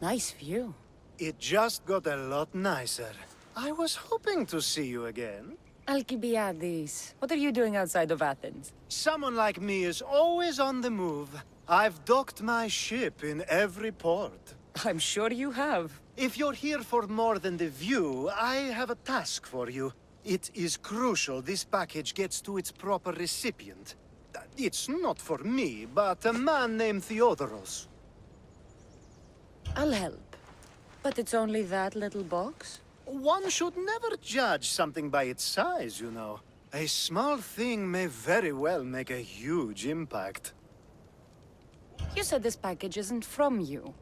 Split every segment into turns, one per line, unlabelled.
Nice view.
It just got a lot nicer. I was hoping to see you again.
Alcibiades, what are you doing outside of Athens?
Someone like me is always on the move. I've docked my ship in every port.
I'm sure you have.
If you're here for more than the view, I have a task for you. It is crucial this package gets to its proper recipient. It's not for me, but a man named Theodoros.
I'll help. But it's only that little box?
One should never judge something by its size, you know. A small thing may very well make a huge impact.
You said this package isn't from you.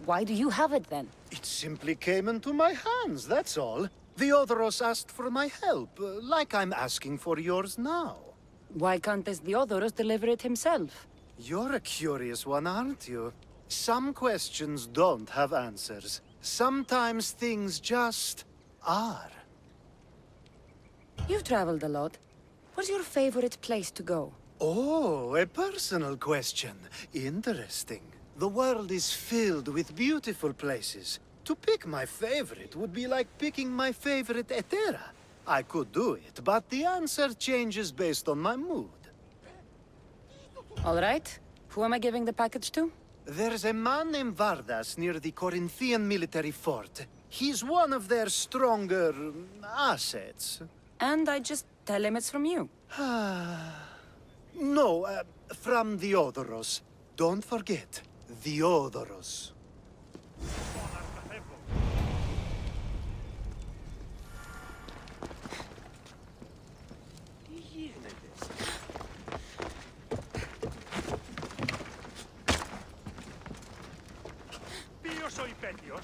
Why do you have it then?
It simply came into my hands, that's all. Theodoros asked for my help, like I'm asking for yours now.
Why can't this Theodoros deliver it himself?
You're a curious one, aren't you? Some questions don't have answers. Sometimes things just are.
You've traveled a lot. What's your favorite place to go?
Oh, a personal question. Interesting. The world is filled with beautiful places. To pick my favorite would be like picking my favorite Etera. I could do it, but the answer changes based on my mood.
All right. Who am I giving the package to?
There's a man named Vardas near the Corinthian military fort. He's one of their stronger assets.
And I just tell him it's from you.
No, from Theodoros. Don't forget, Theodoros.
Ποιος ο υπέτειος?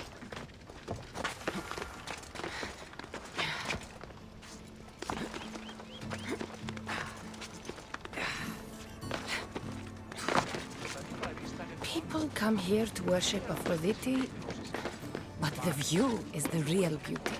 People come here to worship Aphrodite, but the view is the real beauty.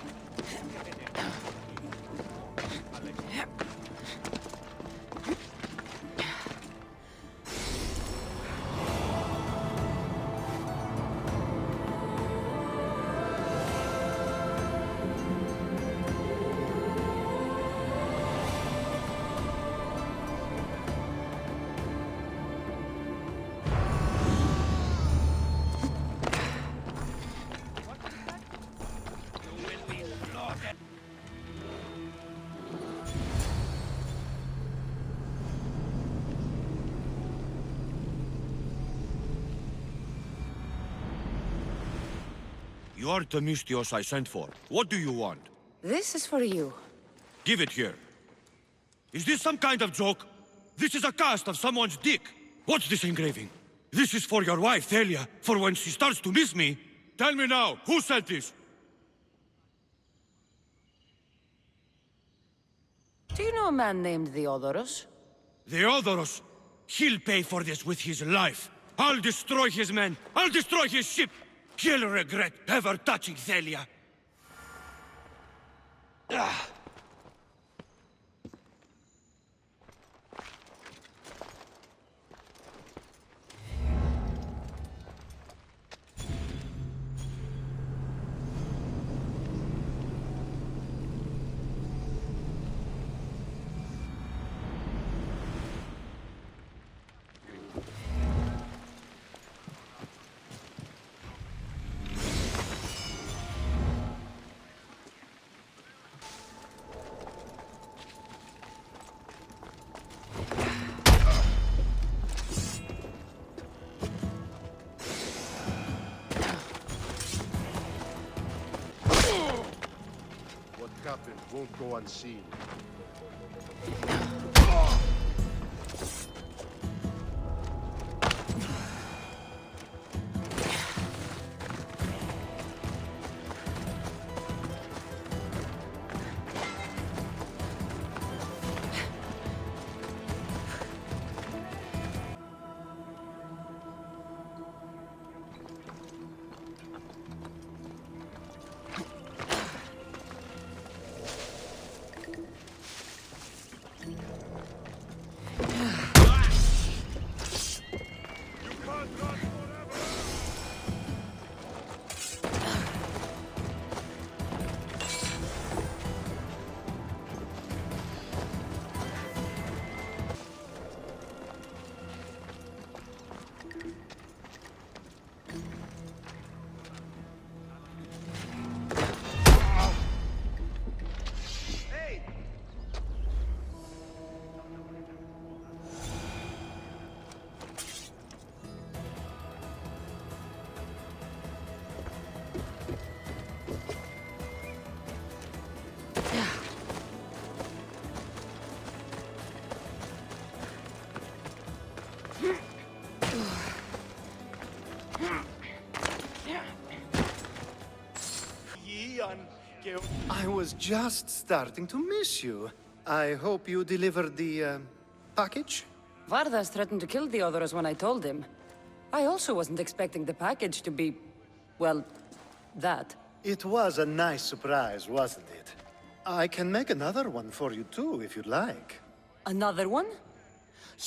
You are Themistios I sent for. What do you want?
This is for you.
Give it here. Is this some kind of joke? This is a cast of someone's dick. What's this engraving? This is for your wife, Thalia, for when she starts to miss me. Tell me now, who sent this?
Do you know a man named Theodoros?
Theodoros. He'll pay for this with his life. I'll destroy his men. I'll destroy his ship. He'll regret ever touching Thalia.
Happened won't go unseen.
I was just starting to miss you. I hope you delivered the, package?
Vardas threatened to kill the others when I told him. I also wasn't expecting the package to be... well, that.
It was a nice surprise, wasn't it? I can make another one for you too, if you'd like.
Another one?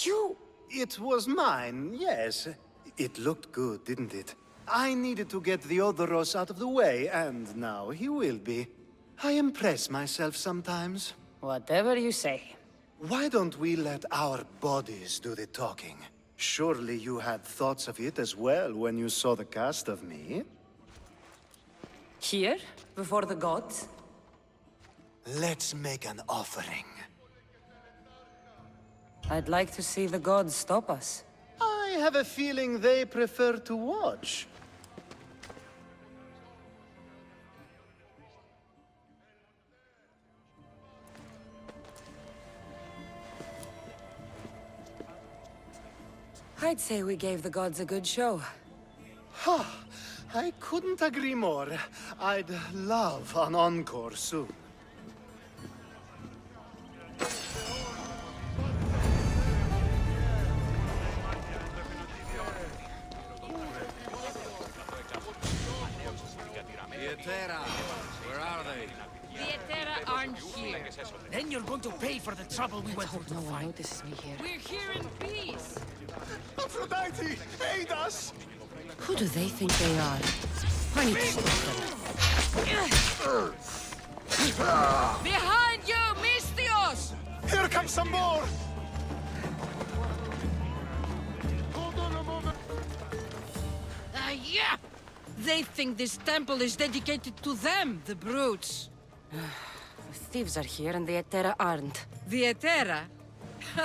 You...
It was mine, yes. It looked good, didn't it? I needed to get the Odoros out of the way, and now he will be. I impress myself sometimes.
Whatever you say.
Why don't we let our bodies do the talking? Surely you had thoughts of it as well when you saw the cast of me?
Here? Before the gods?
Let's make an offering.
I'd like to see the gods stop us.
I have a feeling they prefer to watch.
I'd say we gave the gods a good show.
I couldn't agree more. I'd love an encore soon.
Where are they?
The Etera aren't here.
Then you're going to pay for the trouble we went through to
No one
find.
notices me here.
We're here in peace.
Aphrodite, aid us!
Who do they think they are? I need to stop them.
Behind you, Mystios!
Here comes some more!
Yeah! They think this temple is dedicated to them, the brutes.
The thieves are here and the Etera aren't.
The Etera?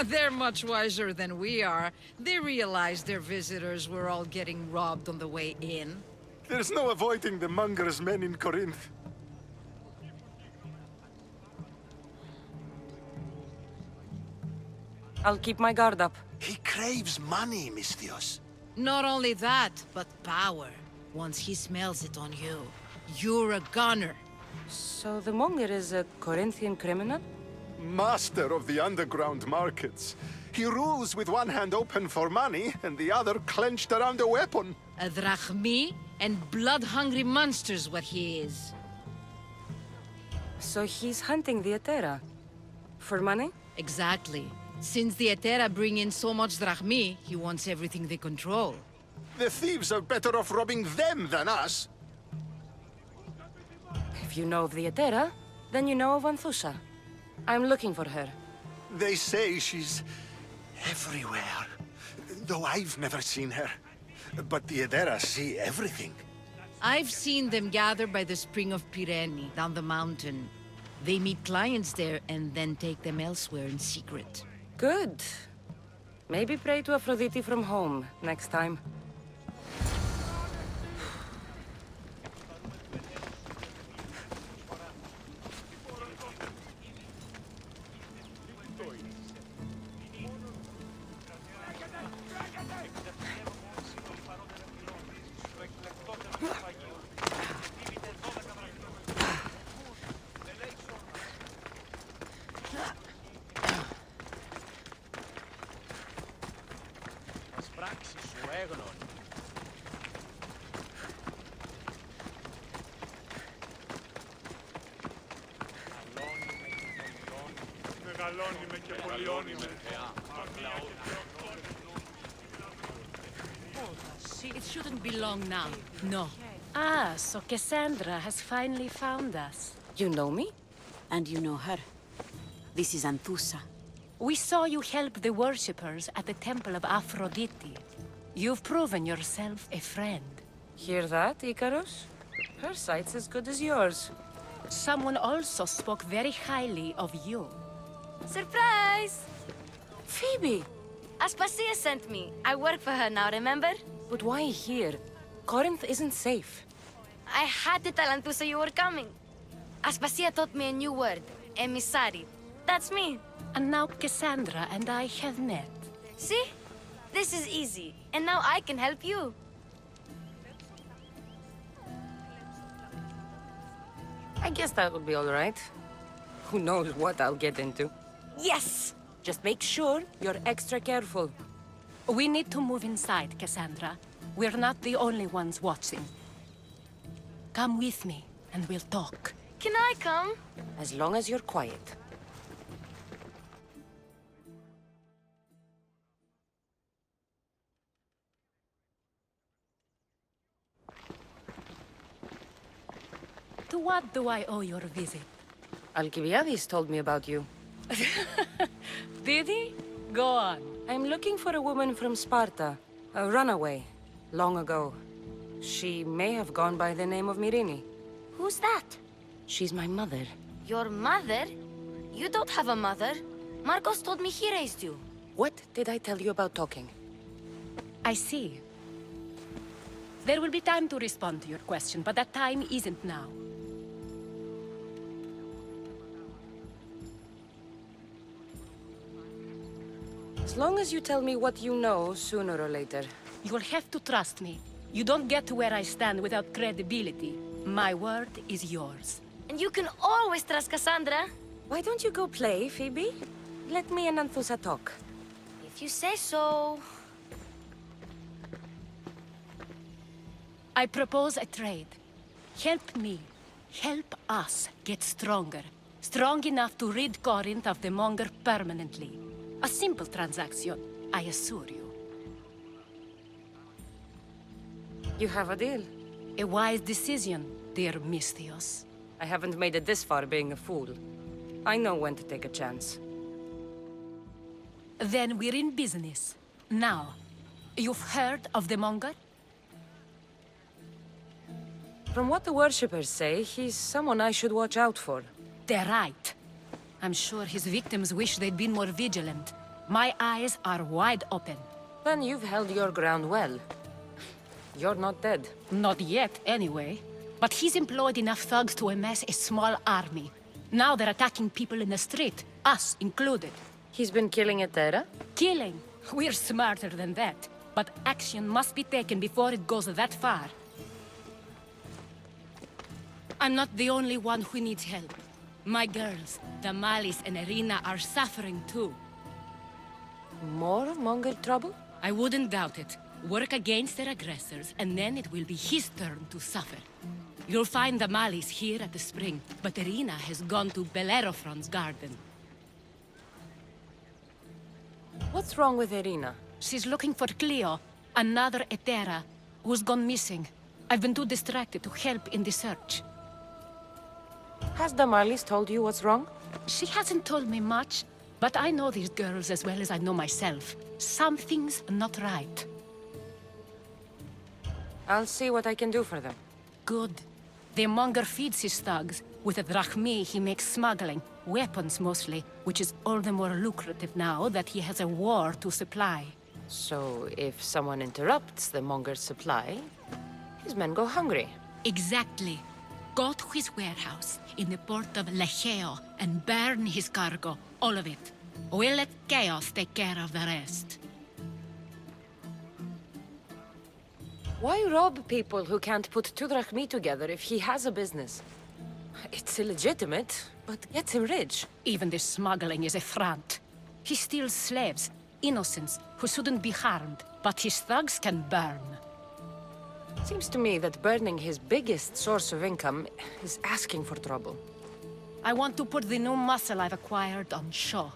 They're much wiser than we are. They realized their visitors were all getting robbed on the way in.
There's no avoiding the monger's men in Corinth.
I'll keep my guard up.
He craves money, Mystios.
Not only that, but power. Once he smells it on you, you're a gunner.
So the monger is a Corinthian criminal?
Master of the underground markets. He rules with one hand open for money and the other clenched around a weapon.
A drachmi and blood-hungry monster's what he is.
So he's hunting the Etera. For money?
Exactly. Since the Etera bring in so much drachmi, he wants everything they control.
The thieves are better off robbing them than us.
If you know of the Etera, then you know of Anthusha. I'm looking for her.
They say she's everywhere, though I've never seen her. But the Edera see everything.
I've seen them gather by the spring of Pirene, down the mountain. They meet clients there and then take them elsewhere in secret.
Good. Maybe pray to Aphrodite from home next time.
It shouldn't be long now. No.
Ah, so Cassandra has finally found us.
You know me?
And you know her. This is Anthusa. We saw you help the worshippers at the Temple of Aphrodite. You've proven yourself a friend.
Hear that, Icarus? Her sight's as good as yours.
Someone also spoke very highly of you.
Surprise!
Phoebe!
Aspasia sent me. I work for her now, remember?
But why here? Corinth isn't safe.
I had to tell Anthusa you were coming. Aspasia taught me a new word. Emissary. That's me.
And now Cassandra and I have met.
See? The this is easy, and now I can help you.
I guess that would be all right. Who knows what I'll get into.
Yes!
Just make sure you're extra careful.
We need to move inside, Cassandra. We're not the only ones watching. Come with me, and we'll talk.
Can I come?
As long as you're quiet.
To what do I owe your visit?
Alcibiades told me about you.
Did he? Go on.
I'm looking for a woman from Sparta. A runaway. Long ago. She may have gone by the name of Myrine.
Who's that?
She's my mother.
Your mother? You don't have a mother. Marcos told me he raised you.
What did I tell you about talking?
I see. There will be time to respond to your question, but that time isn't now.
As long as you tell me what you know, sooner or later.
You'll have to trust me. You don't get to where I stand without credibility. My word is yours.
And you can always trust Cassandra.
Why don't you go play, Phoebe? Let me and Anthusa talk.
If you say so.
I propose a trade. Help me. Help us get stronger. Strong enough to rid Corinth of the Monger permanently. A simple transaction, I assure you.
You have a deal.
A wise decision, dear Misthios.
I haven't made it this far being a fool. I know when to take a chance.
Then we're in business. Now, you've heard of the Monger?
From what the worshippers say, he's someone I should watch out for.
They're right. I'm sure his victims wish they'd been more vigilant. My eyes are wide open.
Then you've held your ground well. You're not dead.
Not yet, anyway. But he's employed enough thugs to amass a small army. Now they're attacking people in the street, us included.
He's been killing Etera?
Killing. We're smarter than that. But action must be taken before it goes that far. I'm not the only one who needs help. My girls, Damalis and Irina, are suffering too.
More Monger trouble?
I wouldn't doubt it. Work against their aggressors, and then it will be his turn to suffer. You'll find Damalis here at the spring, but Irina has gone to Bellerophon's garden.
What's wrong with Irina?
She's looking for Cleo, another Etera, who's gone missing. I've been too distracted to help in the search.
Has Damalis told you what's wrong?
She hasn't told me much, but I know these girls as well as I know myself. Something's not right.
I'll see what I can do for them.
Good. The Monger feeds his thugs. With the drachmi, he makes smuggling. Weapons, mostly, which is all the more lucrative now that he has a war to supply.
So, if someone interrupts the Monger's supply, his men go hungry.
Exactly. Go to his warehouse in the port of Lecheo and burn his cargo, all of it. We'll let Chaos take care of the rest.
Why rob people who can't put two drachmi together if he has a business? It's illegitimate, but gets him rich.
Even the smuggling is a front. He steals slaves, innocents, who shouldn't be harmed, but his thugs can burn.
Seems to me that burning his biggest source of income is asking for trouble.
I want to put the new muscle I've acquired on show.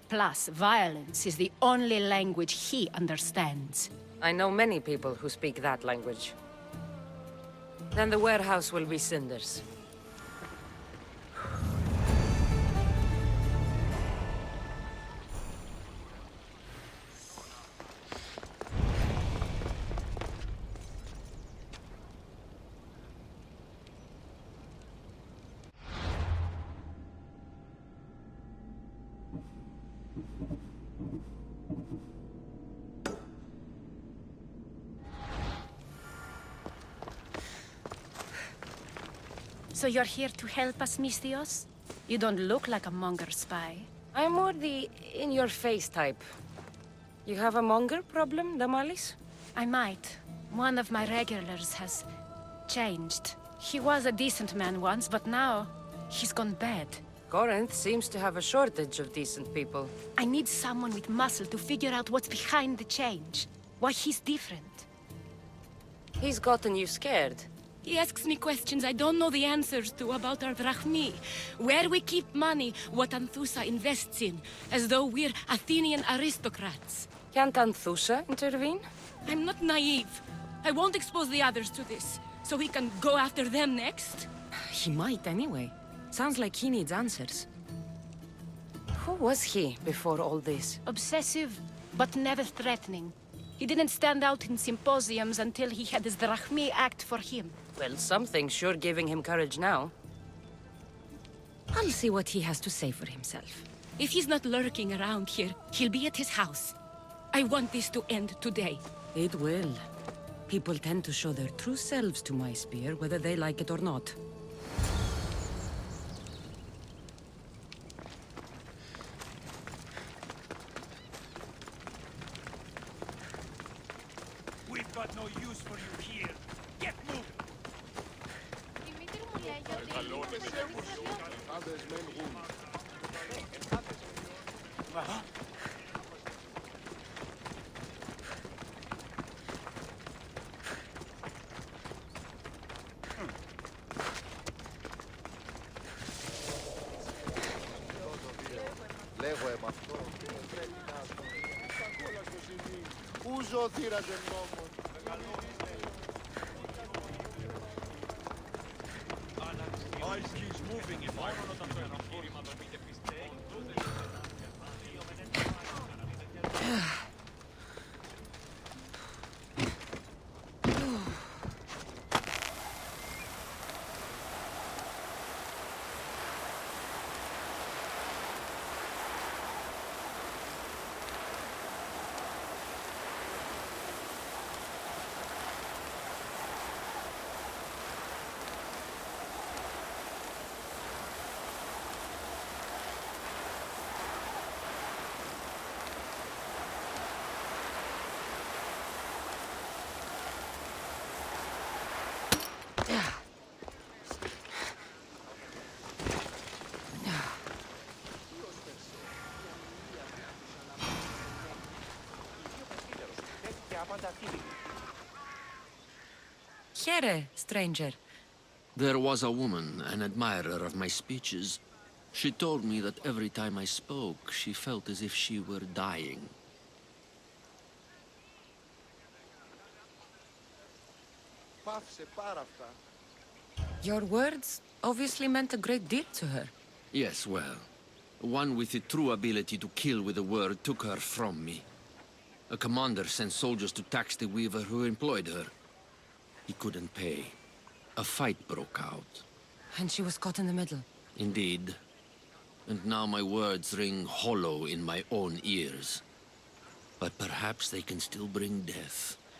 Plus, violence is the only language he understands.
I know many people who speak that language. Then the warehouse will be cinders.
So you're here to help us, Misthios? You don't look like a Monger spy.
I'm more the in-your-face type. You have a monger problem, Damalis?
I might. One of my regulars has changed. He was a decent man once, but now he's gone bad.
Corinth seems to have a shortage of decent people.
I need someone with muscle to figure out what's behind the change. Why he's different.
He's gotten you scared.
He asks me questions I don't know the answers to about our drachmi. Where we keep money, what Anthusa invests in. As though we're Athenian aristocrats.
Can't Anthusa intervene?
I'm not naive. I won't expose the others to this. So he can go after them next?
He might anyway. Sounds like he needs answers. Who was he before all this?
Obsessive, but never threatening. He didn't stand out in symposiums until he had his drachmi act for him.
Well, something's sure giving him courage now. I'll see what he has to say for himself.
If he's not lurking around here, he'll be at his house. I want this to end today.
It will. People tend to show their true selves to my spear, whether they like it or not.
We've got no use for you here. Get moving.
Λέγω εμ' αυτό. Ούζο θύραζε νόμον.
Here, stranger.
There was a woman, an admirer of my speeches. She told me that every time I spoke, she felt as if she were dying.
Πάυσε πάρα αυτά.
Your words obviously meant a great deal to her.
Yes, well, one with the true ability to kill with a word took her from me. A commander sent soldiers to tax the weaver who employed her. He couldn't pay. A fight broke out.
And she was caught in the middle.
Indeed. And now my words ring hollow in my own ears. But perhaps they can still bring death.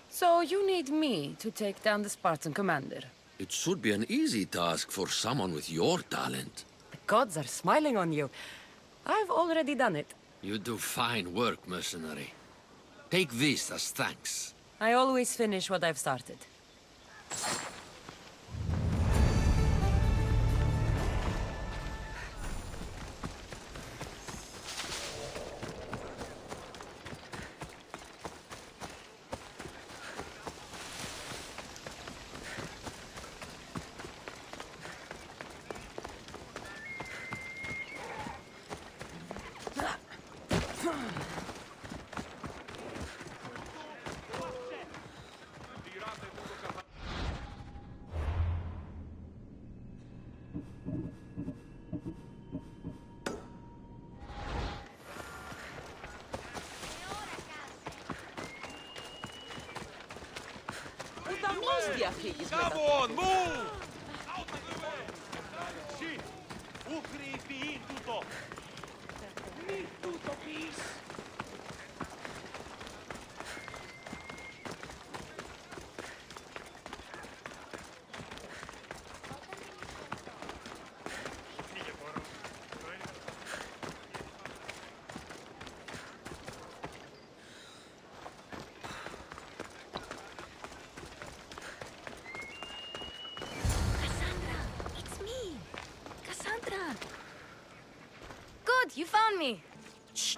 So you need me to take down the Spartan commander.
It should be an easy task for someone with your talent.
The gods are smiling on you. I've already done it.
You do fine work, mercenary. Take this as thanks.
I always finish what I've started.
Come on, move! Out of the way! Sì, ucripi tutto! Mi tutto peace!
me.
Shh!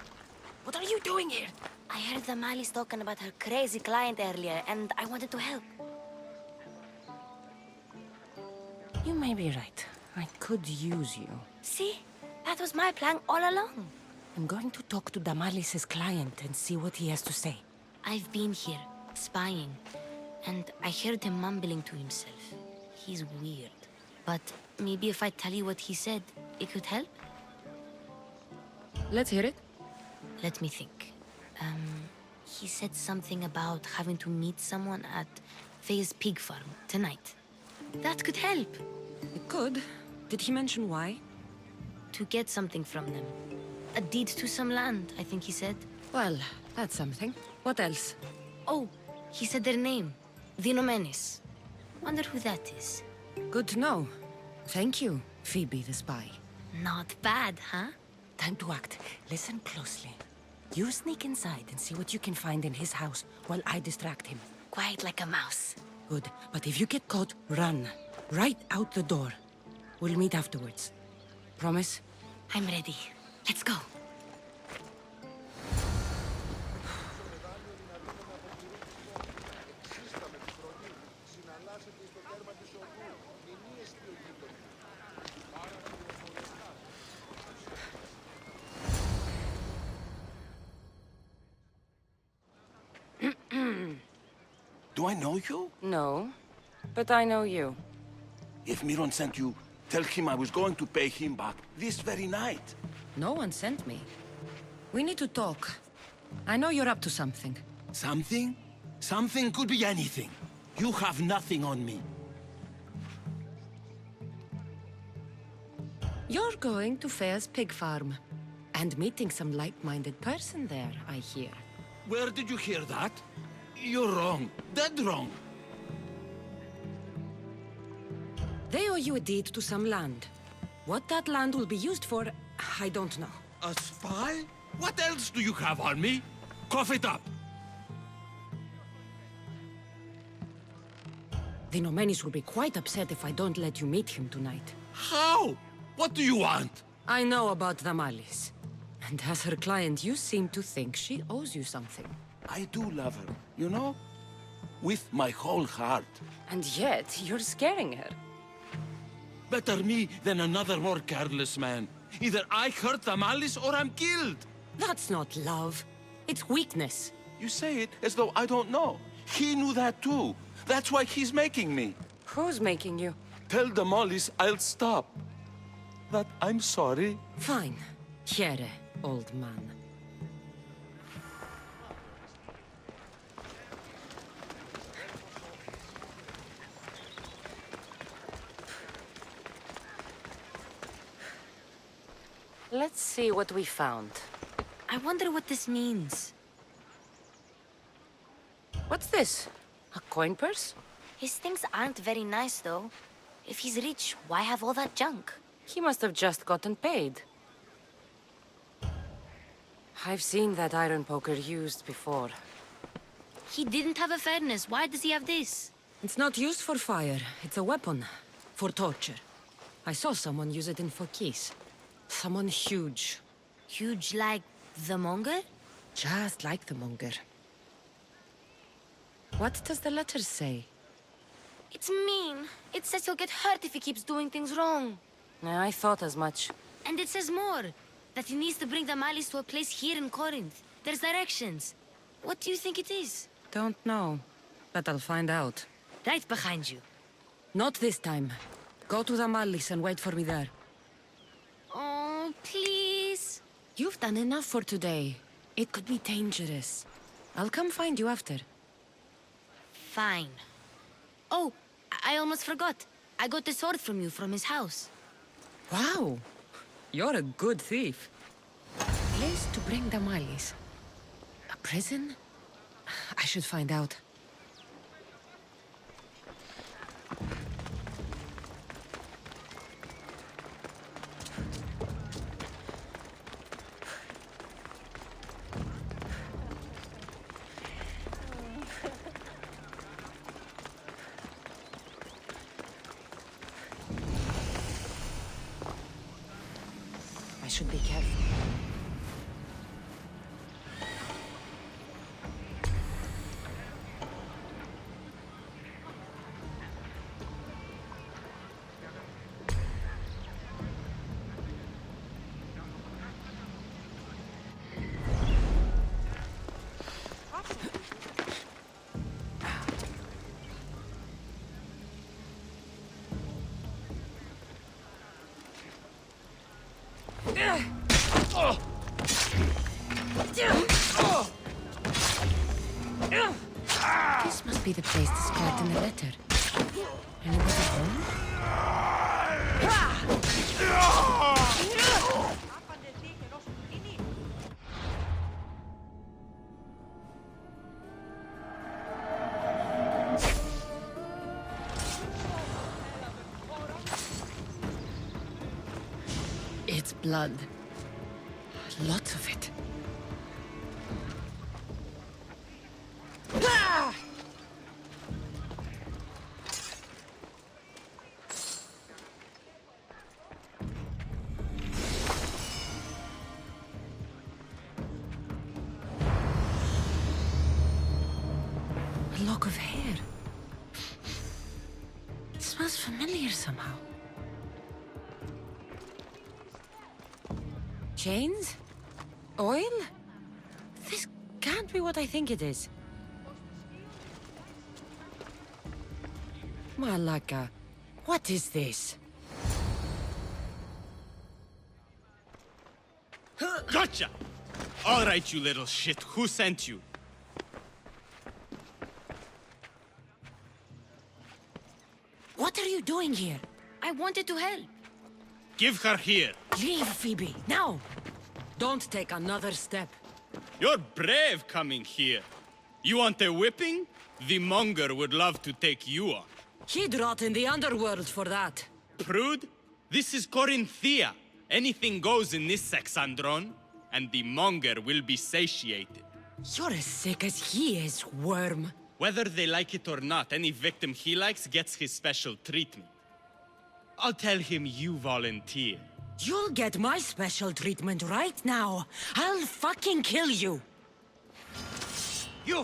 What are you doing here?
I heard the Mali's talking about her crazy client earlier, and I wanted to help.
You may be right. I could use you.
See? That was my plan all along.
I'm going to talk to Damalis's client and see what he has to say.
I've been here, spying, and I heard him mumbling to himself. He's weird. But maybe if I tell you what he said, it could help?
Let's hear it.
Let me think. He said something about having to meet someone at Faye's pig farm tonight. That could help.
It could. Did he mention why?
To get something from them. A deed to some land, I think he said.
Well, that's something. What else?
Oh, he said their name. Vinomenes. Wonder who that is.
Good to know. Thank you, Phoebe the spy.
Not bad, huh?
Time to act. Listen closely. You sneak inside and see what you can find in his house while I distract him.
Quiet like a mouse.
Good. But if you get caught, run. Right out the door. We'll meet afterwards. Promise?
I'm ready. Let's go.
Do I know you?
No. But I know you.
If Miron sent you, tell him I was going to pay him back this very night.
No one sent me. We need to talk. I know you're up to something.
Something? Something could be anything. You have nothing on me.
You're going to Fair's pig farm. And meeting some like-minded person there, I hear.
Where did you hear that? You're wrong. Dead wrong.
They owe you a deed to some land. What that land will be used for, I don't know.
A spy? What else do you have on me? Cough it up.
The Nomenis will be quite upset if I don't let you meet him tonight.
How? What do you want?
I know about Damalis. And as her client, you seem to think she owes you something.
I do love her, you know? With my whole heart.
And yet, you're scaring her.
Better me than another more careless man. Either I hurt the malice or I'm killed.
That's not love. It's weakness.
You say it as though I don't know. He knew that too. That's why he's making me.
Who's making you?
Tell the Mollies I'll stop. That I'm sorry.
Fine. Here, old man. Let's see what we found.
I wonder what this means.
What's this? A coin purse?
His things aren't very nice, though. If he's rich, why have all that junk?
He must have just gotten paid. I've seen that iron poker used before.
He didn't have a furnace. Why does he have this?
It's not used for fire. It's a weapon. For torture. I saw someone use it in Phokis. Someone huge.
Huge like the Monger?
Just like the Monger. What does the letter say?
It's mean. It says he'll get hurt if he keeps doing things wrong.
I thought as much.
And it says more. That he needs to bring the Malis to a place here in Corinth. There's directions. What do you think it is?
Don't know. But I'll find out.
Right behind you.
Not this time. Go to the Mallis and wait for me there.
Oh, please.
You've done enough for today. It could be dangerous. I'll come find you after.
Fine. Oh, I almost forgot. I got the sword from you from his house.
Wow. You're a good thief. Place to bring the Mallis. A prison? I should find out. I should be careful. This must be the place described in the letter. Anybody home? It's blood. Lots of it. A lock of hair. It smells familiar somehow. Chains? Oil? This can't be what I think it is. Malaka, what is this?
Gotcha! All right, you little shit. Who sent you?
What are you doing here?
I wanted to help.
Give her here.
Leave, Phoebe, now! Don't take another step.
You're brave coming here. You want a whipping? The monger would love to take you on.
He'd rot in the underworld for that.
Prude, this is Korinthia. Anything goes in this Sexandron, and the monger will be satiated.
You're as sick as he is, worm.
Whether they like it or not, any victim he likes gets his special treatment. I'll tell him you volunteer.
You'll get my special treatment right now. I'll fucking kill you.
You!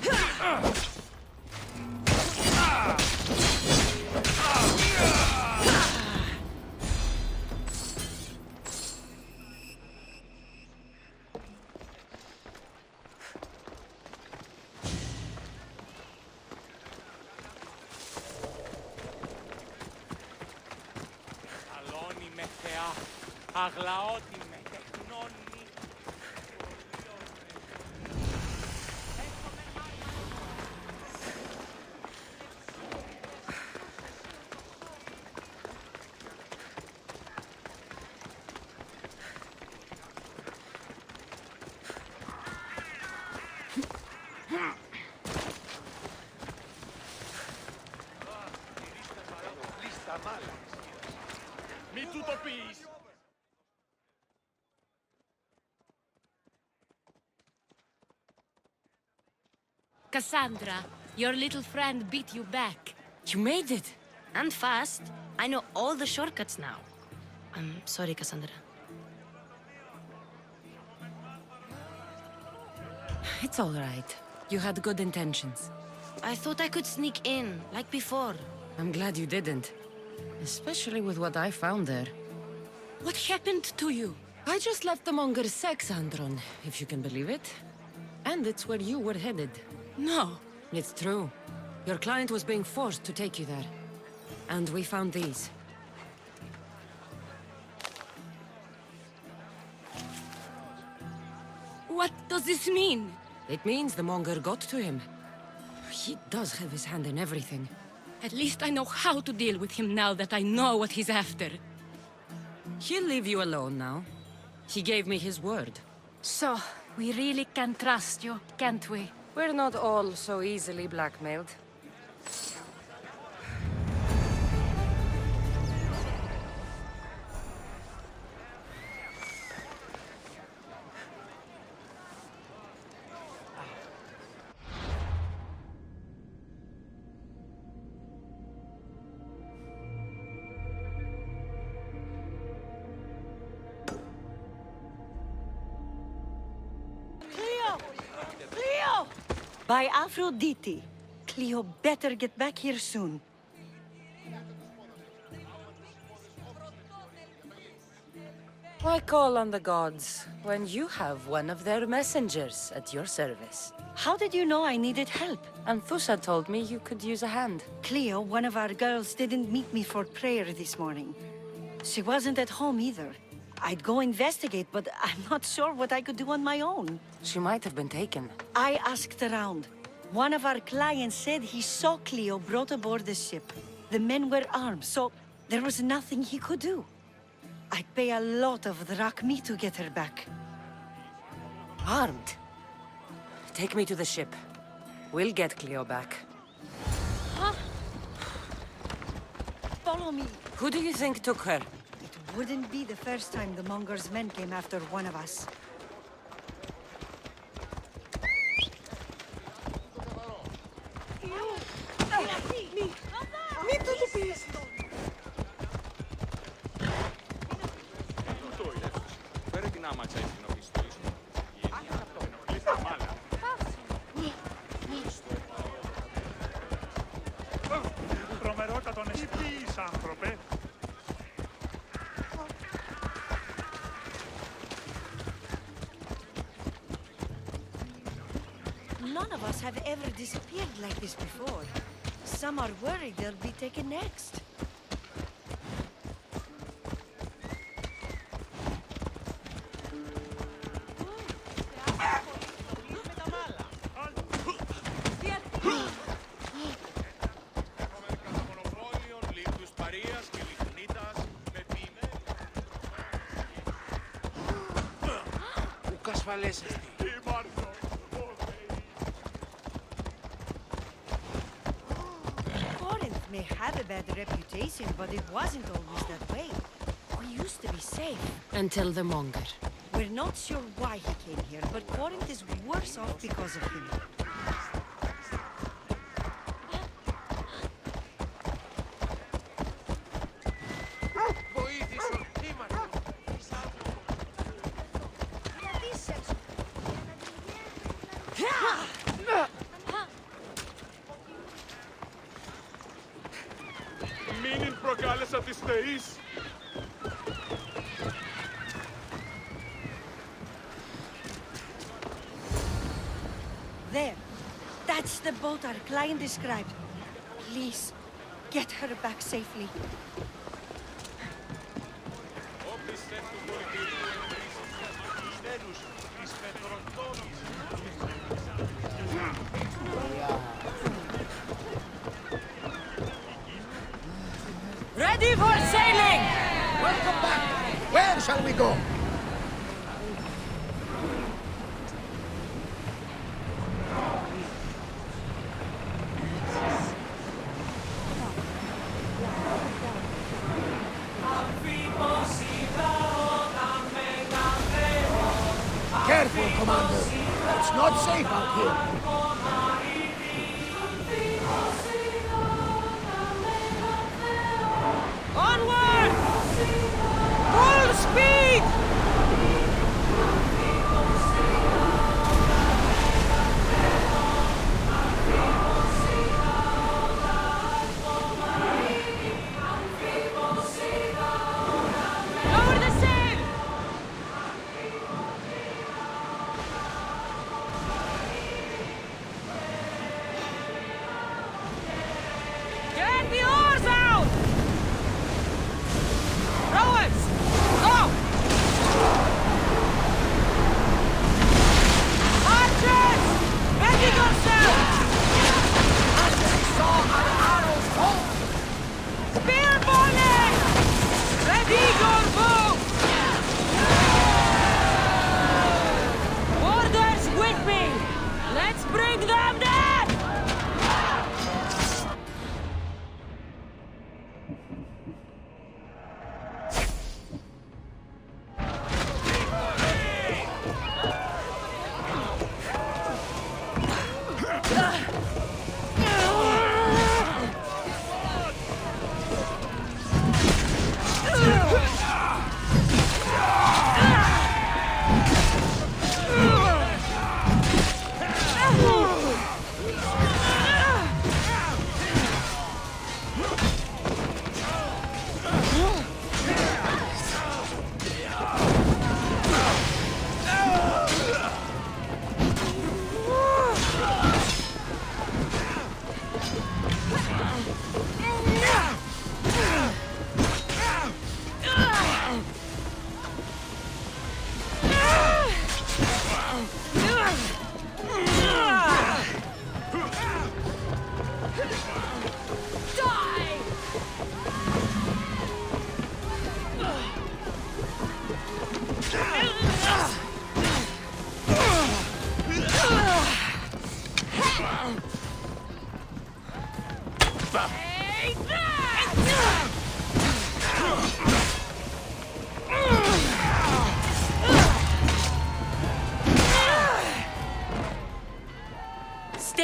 Αλώνει με θεά, αγλαώτη με τεχνώνει. Μη του το πεις.
Cassandra, your little friend beat you back.
You made it.
And fast. I know all the shortcuts now. I'm sorry, Cassandra.
It's all right. You had good intentions.
I thought I could sneak in, like before.
I'm glad you didn't. Especially with what I found there.
What happened to you?
I just left the monger's Sexandron, if you can believe it. And it's where you were headed.
No.
It's true. Your client was being forced to take you there. And we found these.
What does this mean?
It means the monger got to him. He does have his hand in everything.
At least I know how to deal with him now that I know what he's after.
He'll leave you alone now. He gave me his word.
So, we really can trust you, can't we?
We're not all so easily blackmailed.
By Aphrodite. Cleo better get back here soon.
Why call on the gods when you have one of their messengers at your service?
How did you know I needed help?
Anthusa told me you could use a hand.
Cleo, one of our girls, didn't meet me for prayer this morning. She wasn't at home either. I'd go investigate, but I'm not sure what I could do on my own.
She might have been taken.
I asked around. One of our clients said he saw Cleo brought aboard the ship. The men were armed, so there was nothing he could do. I'd pay a lot of drachmi to get her back.
Armed? Take me to the ship. We'll get Cleo back.
Huh? Follow me.
Who do you think took her?
It wouldn't be the first time the Monger's men came after one of us. None of us have ever disappeared like this before. Some are worried they'll be taken next. Corinth may have a bad reputation, but it wasn't always that way. We used to be safe.
Until the Monger.
We're not sure why he came here, but Corinth is worse off because of him.
Μην προκάλεσα τις θεείς.
There. That's the boat our client described. Please, get her back safely.
Ready for sailing!
Welcome back! Where shall we go? Careful, Commander! It's not safe out here!
Onward! Full speed! Lower the sail!
Stay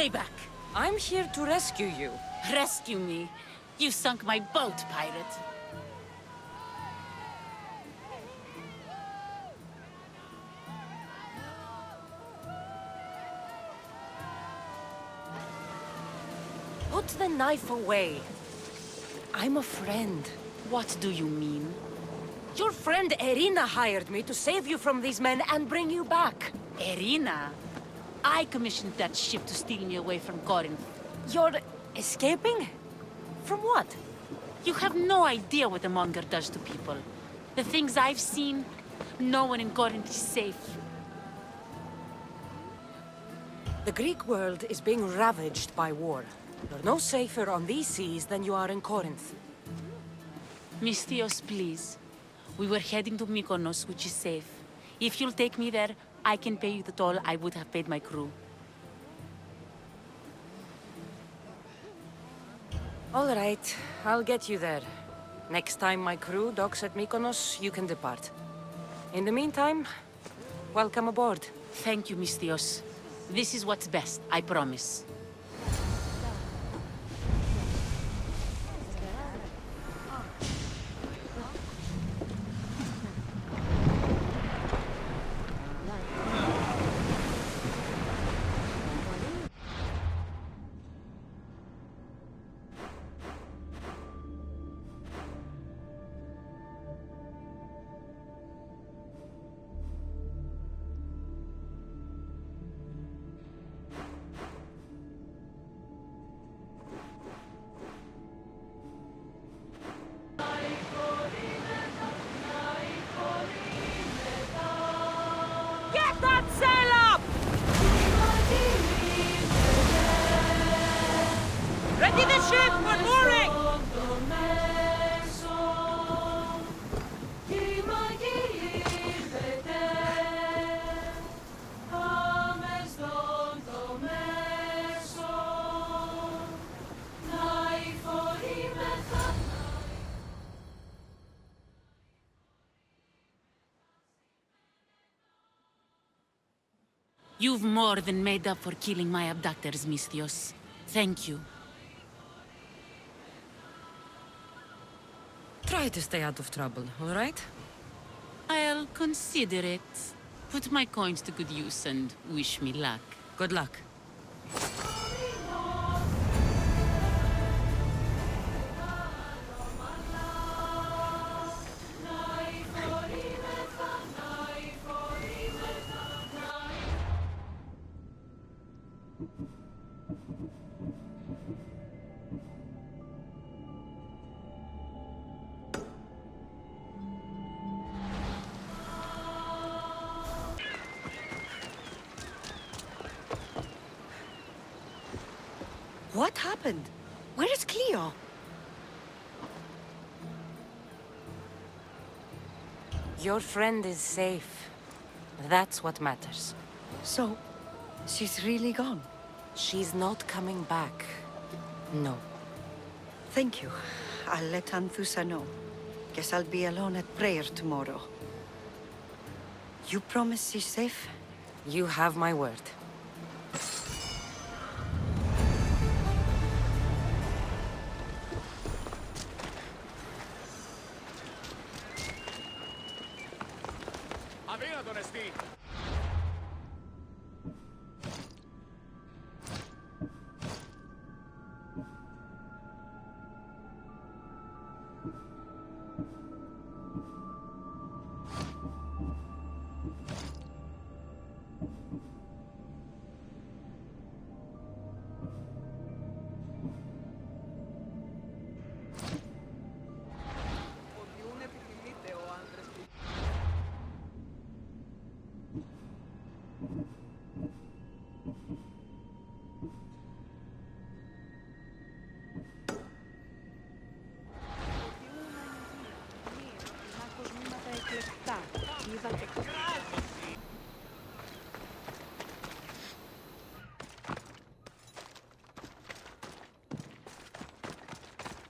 back.
I'm here to rescue you.
Rescue me. You sunk my boat, pirate.
Put the knife away. I'm a friend.
What do you mean?
Your friend Irina hired me to save you from these men and bring you back.
Irina? I commissioned that ship to steal me away from Corinth.
You're escaping? From what?
You have no idea what the Monger does to people. The things I've seen, no one in Corinth is safe.
The Greek world is being ravaged by war. You're no safer on these seas than you are in Corinth.
Misthios, please. We were heading to Mykonos, which is safe. If you'll take me there, I can pay you the toll I would have paid my crew.
All right, I'll get you there. Next time my crew docks at Mykonos, you can depart. In the meantime, welcome aboard.
Thank you, Misthios. This is what's best, I promise.
Get that sail up! Ready the ship for mooring!
You've more than made up for killing my abductors, Misthios. Thank you.
Try to stay out of trouble, all right?
I'll consider it. Put my coins to good use and wish me luck.
Good luck.
What happened? Where is Cleo?
Your friend is safe. That's what matters.
So, she's really gone?
She's not coming back. No.
Thank you. I'll let Anthusa know. Guess I'll be alone at prayer tomorrow. You promise she's safe?
You have my word.
Αδύνατον εστί.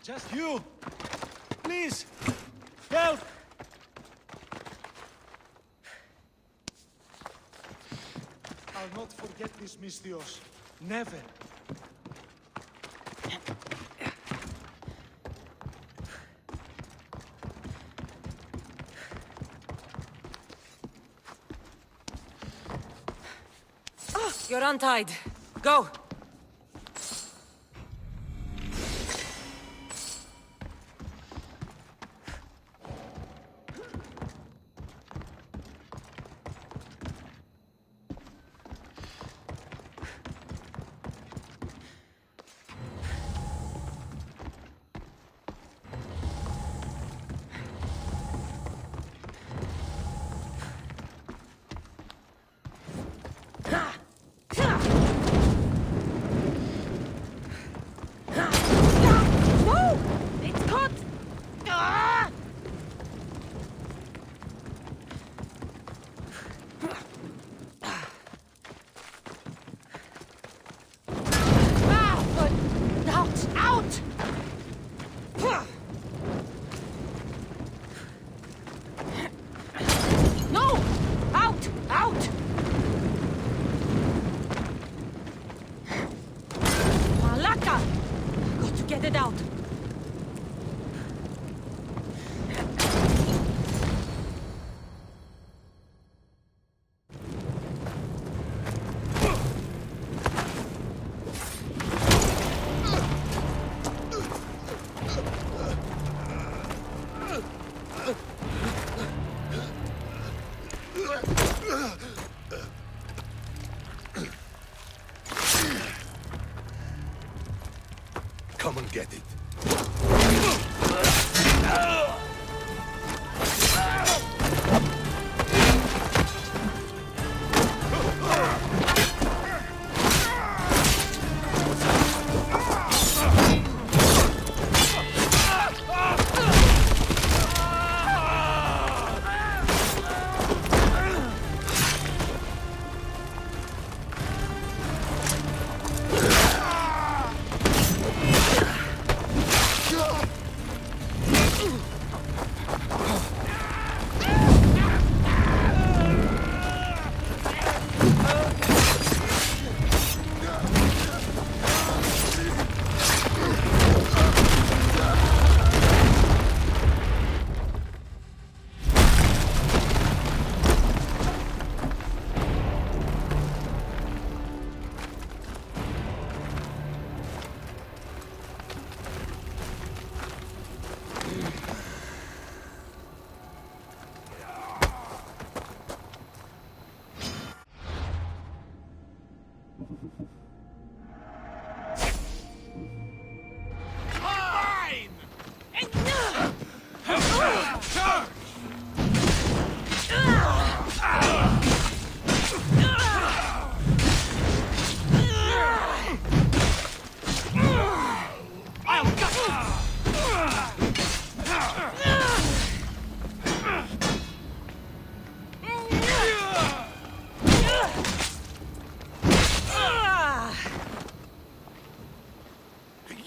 Just you! Please! Help! I'll not forget this, Misthios. Never.
You're untied. Go!
Come and get it.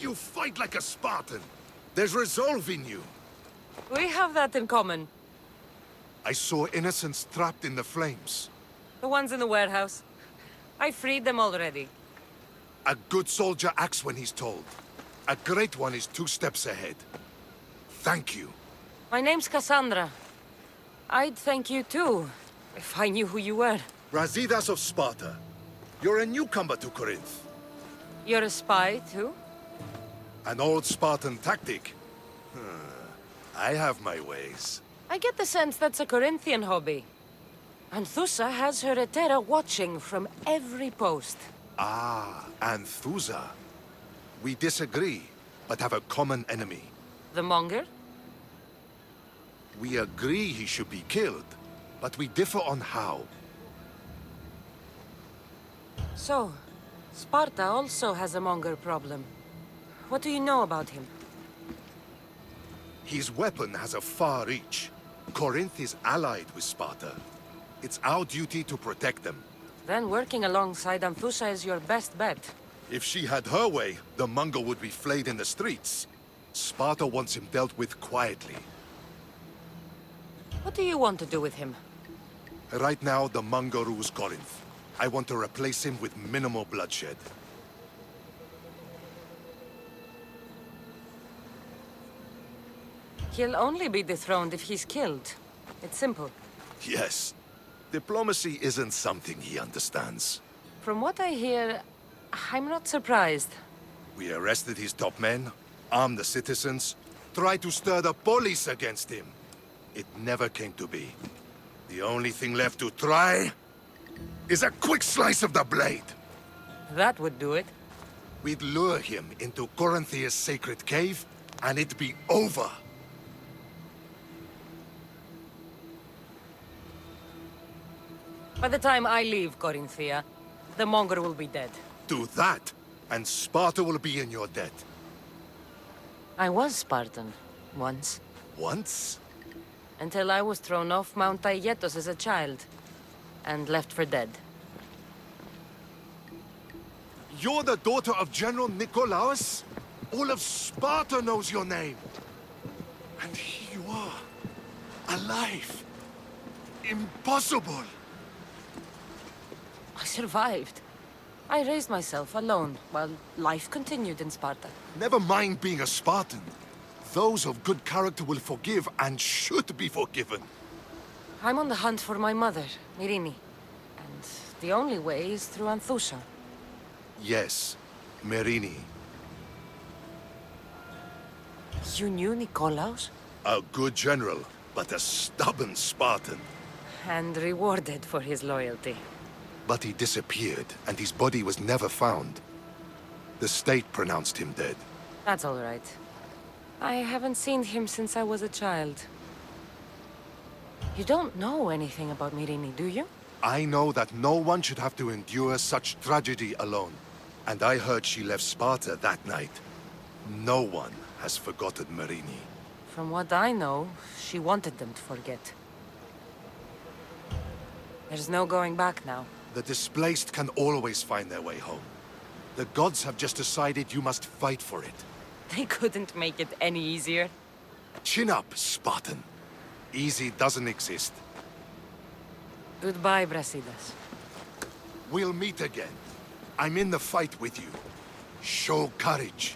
You fight like a Spartan. There's resolve in you.
We have that in common.
I saw innocents trapped in the flames.
The ones in the warehouse. I freed them already.
A good soldier acts when he's told. A great one is 2 steps ahead. Thank you.
My name's Cassandra. I'd thank you too, if I knew who you were.
Brasidas of Sparta. You're a newcomer to Corinth.
You're a spy too?
An old Spartan tactic. I have my ways.
I get the sense that's a Corinthian hobby. Anthusa has her Etera watching from every post.
Ah, Anthusa. We disagree, but have a common enemy.
The Monger?
We agree he should be killed, but we differ on how.
So, Sparta also has a Monger problem. What do you know about him?
His weapon has a far reach. Corinth is allied with Sparta. It's our duty to protect them.
Then working alongside Anthusa is your best bet.
If she had her way, the Mongol would be flayed in the streets. Sparta wants him dealt with quietly.
What do you want to do with him?
Right now, the Manga rules Corinth. I want to replace him with minimal bloodshed.
He'll only be dethroned if he's killed. It's simple.
Yes. Diplomacy isn't something he understands.
From what I hear, I'm not surprised.
We arrested his top men, armed the citizens, tried to stir the police against him. It never came to be. The only thing left to try is a quick slice of the blade.
That would do it.
We'd lure him into Korinthia's sacred cave, and it'd be over.
By the time I leave Korinthia, the Monger will be dead.
Do that, and Sparta will be in your debt.
I was Spartan, once.
Once?
Until I was thrown off Mount Aietos as a child, and left for dead.
You're the daughter of General Nikolaos? All of Sparta knows your name. And here you are, alive. Impossible.
I survived. I raised myself alone, while life continued in Sparta.
Never mind being a Spartan. Those of good character will forgive and should be forgiven.
I'm on the hunt for my mother, Myrini. And the only way is through Anthusha.
Yes, Myrini.
You knew Nikolaos?
A good general, but a stubborn Spartan.
And rewarded for his loyalty.
But he disappeared, and his body was never found. The state pronounced him dead.
That's all right. I haven't seen him since I was a child. You don't know anything about Myrini, do you?
I know that no one should have to endure such tragedy alone. And I heard she left Sparta that night. No one has forgotten Myrini.
From what I know, she wanted them to forget. There's no going back now.
The displaced can always find their way home. The gods have just decided you must fight for it.
They couldn't make it any easier.
Chin up, Spartan. Easy doesn't exist.
Goodbye, Brasidas.
We'll meet again. I'm in the fight with you. Show courage.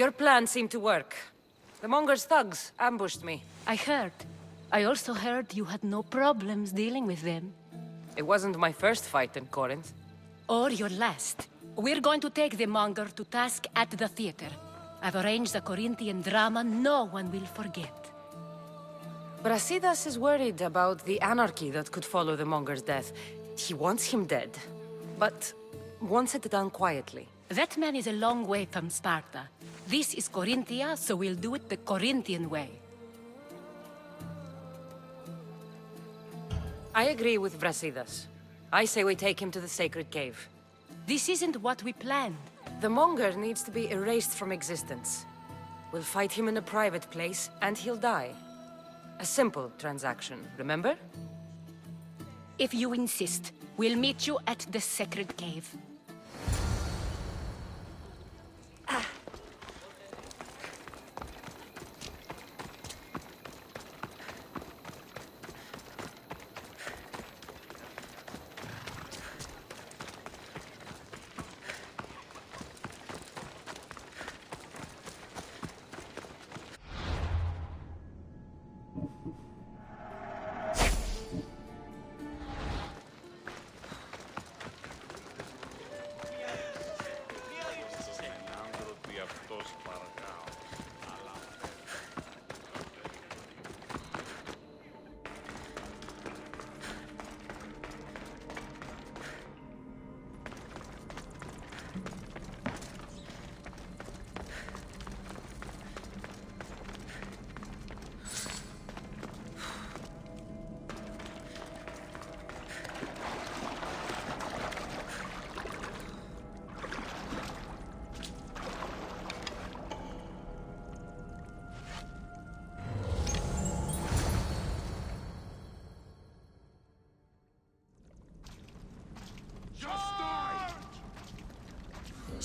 Your plan seemed to work. The Monger's thugs ambushed me.
I heard. I also heard you had no problems dealing with them.
It wasn't my first fight in Corinth.
Or your last. We're going to take the Monger to task at the theater. I've arranged a Corinthian drama no one will forget.
Brasidas is worried about the anarchy that could follow the Monger's death. He wants him dead, but wants it done quietly.
That man is a long way from Sparta. This is Korinthia, so we'll do it the Corinthian way.
I agree with Brasidas. I say we take him to the sacred cave.
This isn't what we planned.
The Monger needs to be erased from existence. We'll fight him in a private place, and he'll die. A simple transaction, remember?
If you insist, we'll meet you at the sacred cave.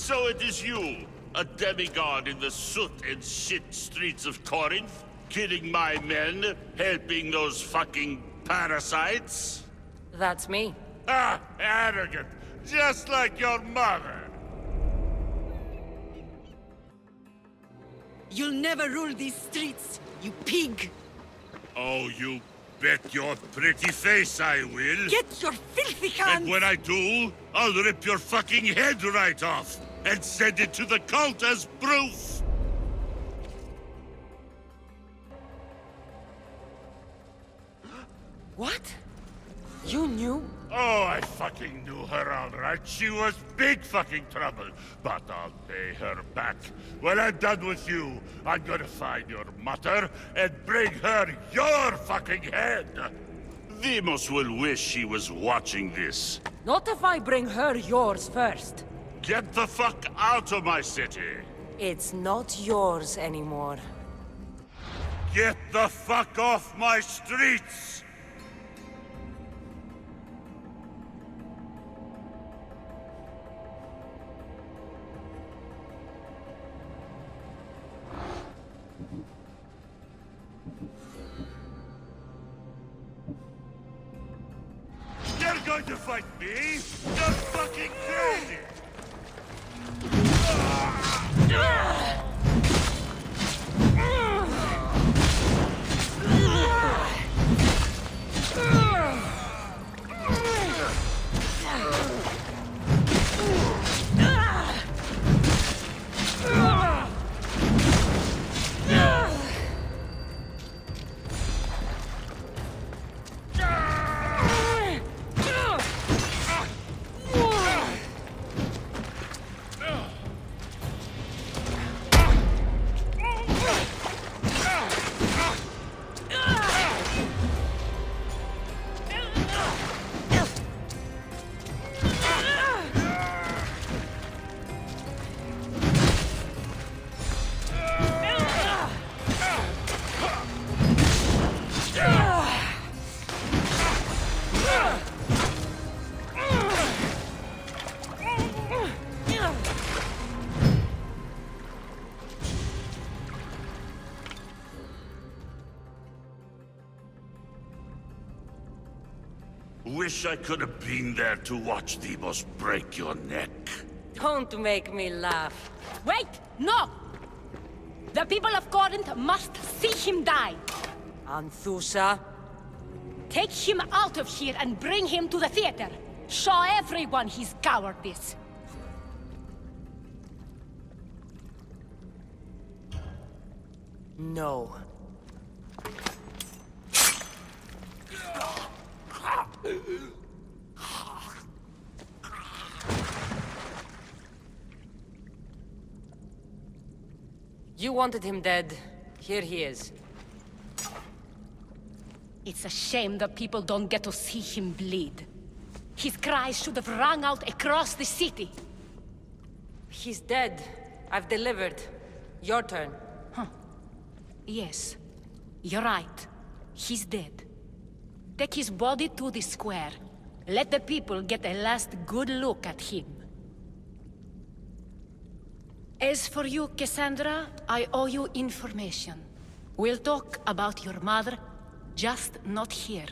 So it is you, a demigod in the soot and shit streets of Corinth, killing my men, helping those fucking parasites?
That's me.
Ah, arrogant, just like your mother.
You'll never rule these streets, you pig!
Oh, you bet your pretty face I will.
Get your filthy hands!
And when I do, I'll rip your fucking head right off and send it to the cult as proof.
What? You knew?
Oh, I fucking knew her all right. She was big fucking trouble. But I'll pay her back. When I'm done with you, I'm gonna find your mother and bring her your fucking head. Demos will wish she was watching this.
Not if I bring her yours first.
Get the fuck out of my city.
It's not yours anymore.
Get the fuck off my streets! You're going to fight me? You're fucking crazy! Wish I could have been there to watch Demos break your neck.
Don't make me laugh.
Wait! No! The people of Corinth must see him die!
Anthusa?
Take him out of here and bring him to the theater! Show everyone his cowardice!
No. You wanted him dead. Here he is.
It's a shame that people don't get to see him bleed. His cries should have rung out across the city.
He's dead. I've delivered. Your turn.
Yes, you're right. He's dead. Take his body to the square. Let the people get a last good look at him. As for you, Cassandra, I owe you information. We'll talk about your mother, just not here.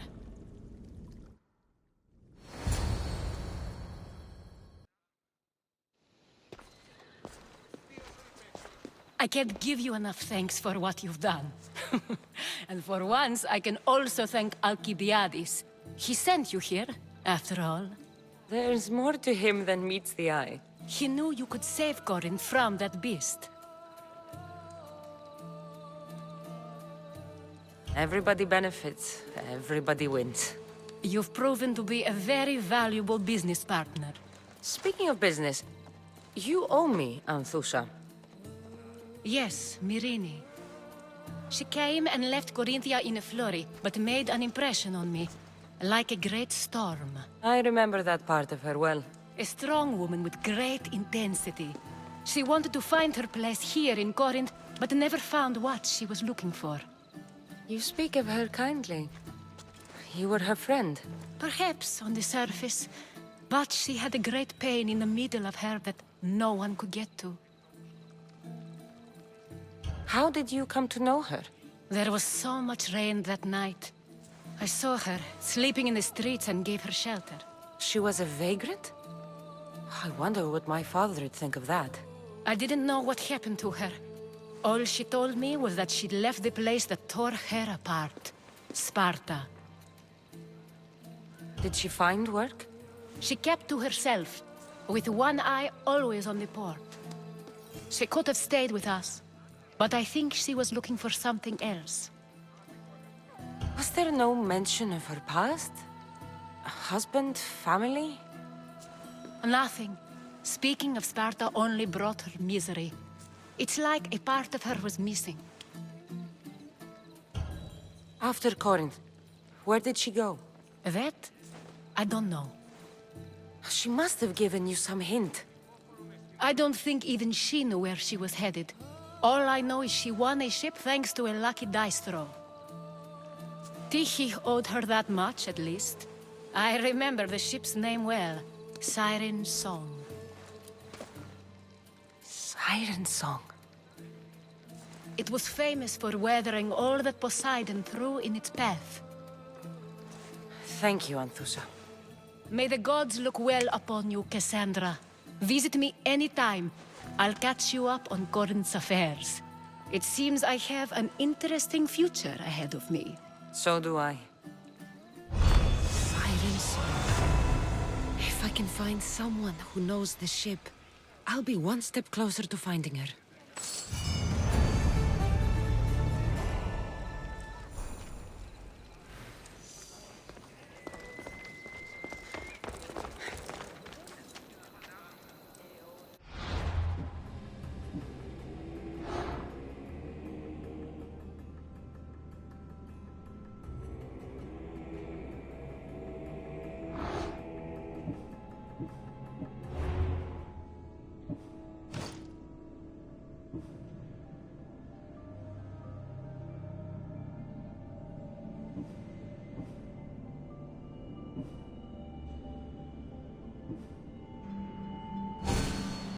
I can't give you enough thanks for what you've done. And for once, I can also thank Alcibiades. He sent you here, after all.
There's more to him than meets the eye.
He knew you could save Corinth from that beast.
Everybody benefits. Everybody wins.
You've proven to be a very valuable business partner.
Speaking of business, you owe me, Anthusa.
Yes, Myrine. She came and left Korinthia in a flurry, but made an impression on me, like a great storm.
I remember that part of her well.
A strong woman with great intensity. She wanted to find her place here in Corinth, but never found what she was looking for.
You speak of her kindly. You were her friend.
Perhaps on the surface, But she had a great pain in the middle of her that no one could get to.
How did you come to know her?
There was so much rain that night. I saw her sleeping in the streets and gave her shelter.
She was a vagrant? I wonder what my father would think of that.
I didn't know what happened to her. All she told me was that she'd left the place that tore her apart. Sparta.
Did she find work?
She kept to herself, with one eye always on the port. She could have stayed with us, but I think she was looking for something else.
Was there no mention of her past? A husband, family?
Nothing. Speaking of Sparta only brought her misery. It's like a part of her was missing.
After Corinth, where did she go?
That? I don't know.
She must have given you some hint.
I don't think even she knew where she was headed. All I know is she won a ship thanks to a lucky dice throw. Tyche owed her that much, at least. I remember the ship's name well. Siren Song.
Siren Song?
It was famous for weathering all that Poseidon threw in its path.
Thank you, Anthusa.
May the gods look well upon you, Cassandra. Visit me anytime. I'll catch you up on Corinth's affairs. It seems I have an interesting future ahead of me.
So do I.
Siren Song. If I can find someone who knows the ship, I'll be one step closer to finding her.